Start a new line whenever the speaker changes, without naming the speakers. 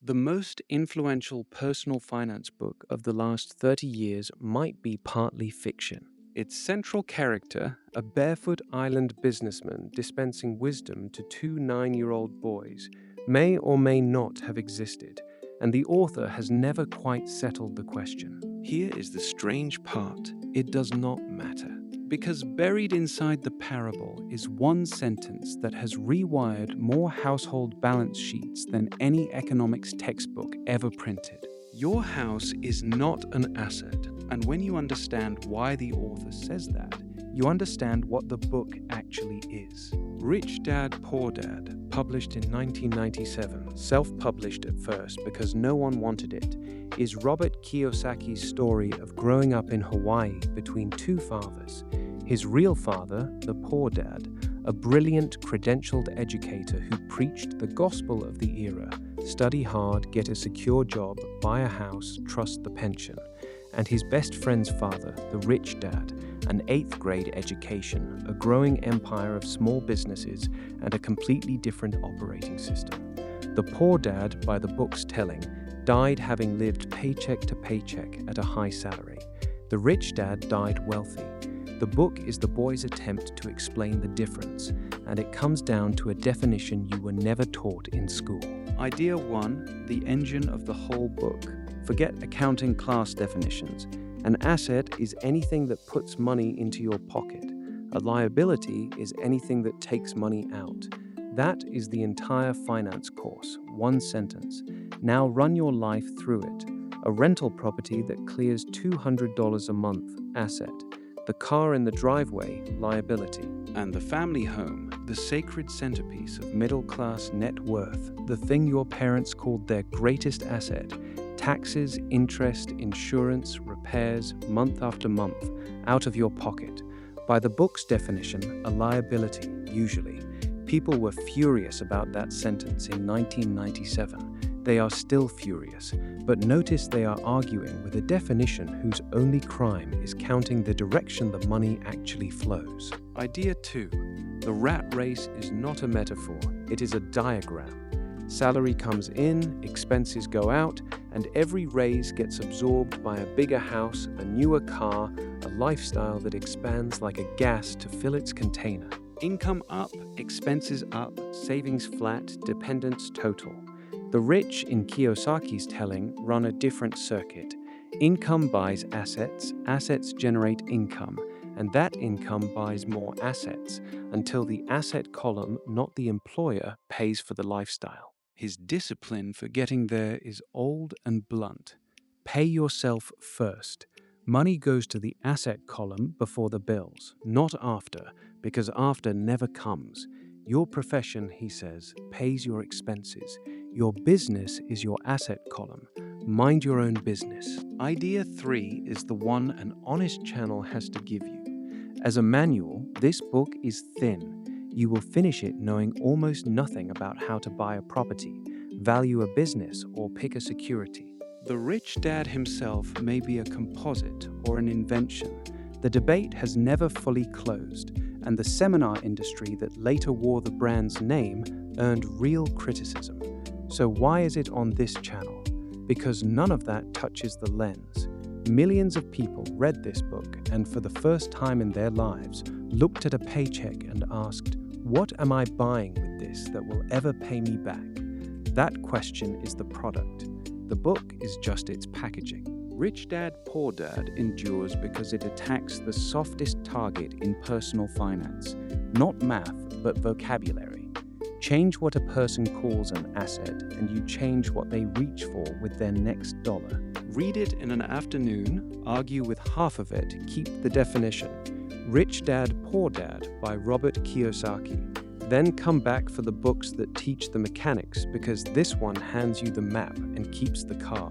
The most influential personal finance book of the last 30 years might be partly fiction. Its central character, a barefoot island businessman dispensing wisdom to two 9-year-old boys, may or may not have existed, and the author has never quite settled the question. Here is the strange part: it does not matter. Because buried inside the parable is one sentence that has rewired more household balance sheets than any economics textbook ever printed. Your house is not an asset, and when you understand why the author says that, you understand what the book actually is. Rich Dad, Poor Dad, published in 1997, self-published at first because no one wanted it, is Robert Kiyosaki's story of growing up in Hawaii between two fathers. His real father, the poor dad, a brilliant, credentialed educator who preached the gospel of the era: study hard, get a secure job, buy a house, trust the pension. And his best friend's father, the rich dad, an 8th grade education, a growing empire of small businesses, and a completely different operating system. The poor dad, by the book's telling, died having lived paycheck to paycheck at a high salary. The rich dad died wealthy. The book is the boy's attempt to explain the difference, and it comes down to a definition you were never taught in school. Idea 1, the engine of the whole book. Forget accounting class definitions. An asset is anything that puts money into your pocket. A liability is anything that takes money out. That is the entire finance course, one sentence. Now run your life through it. A rental property that clears $200 a month, asset. The car in the driveway, liability. And the family home, the sacred centerpiece of middle-class net worth, the thing your parents called their greatest asset. Taxes, interest, insurance, repairs, month after month, out of your pocket. By the book's definition, a liability, usually. People were furious about that sentence in 1997. They are still furious, but notice they are arguing with a definition whose only crime is counting the direction the money actually flows. Idea 2. The rat race is not a metaphor, it is a diagram. Salary comes in, expenses go out, and every raise gets absorbed by a bigger house, a newer car, a lifestyle that expands like a gas to fill its container. Income up, expenses up, savings flat, dependence total. The rich, in Kiyosaki's telling, run a different circuit. Income buys assets, assets generate income, and that income buys more assets, until the asset column, not the employer, pays for the lifestyle. His discipline for getting there is old and blunt. Pay yourself first. Money goes to the asset column before the bills, not after, because after never comes. Your profession, he says, pays your expenses. Your business is your asset column. Mind your own business. Idea 3 is the one an honest channel has to give you. As a manual, this book is thin. You will finish it knowing almost nothing about how to buy a property, value a business, or pick a security. The rich dad himself may be a composite or an invention. The debate has never fully closed, and the seminar industry that later wore the brand's name earned real criticism. So why is it on this channel? Because none of that touches the lens. Millions of people read this book and for the first time in their lives looked at a paycheck and asked, what am I buying with this that will ever pay me back? That question is the product. The book is just its packaging. Rich Dad, Poor Dad endures because it attacks the softest target in personal finance. Not math, but vocabulary. Change what a person calls an asset, and you change what they reach for with their next dollar. Read it in an afternoon, argue with half of it, keep the definition. Rich Dad, Poor Dad by Robert Kiyosaki. Then come back for the books that teach the mechanics, because this one hands you the map and keeps the car.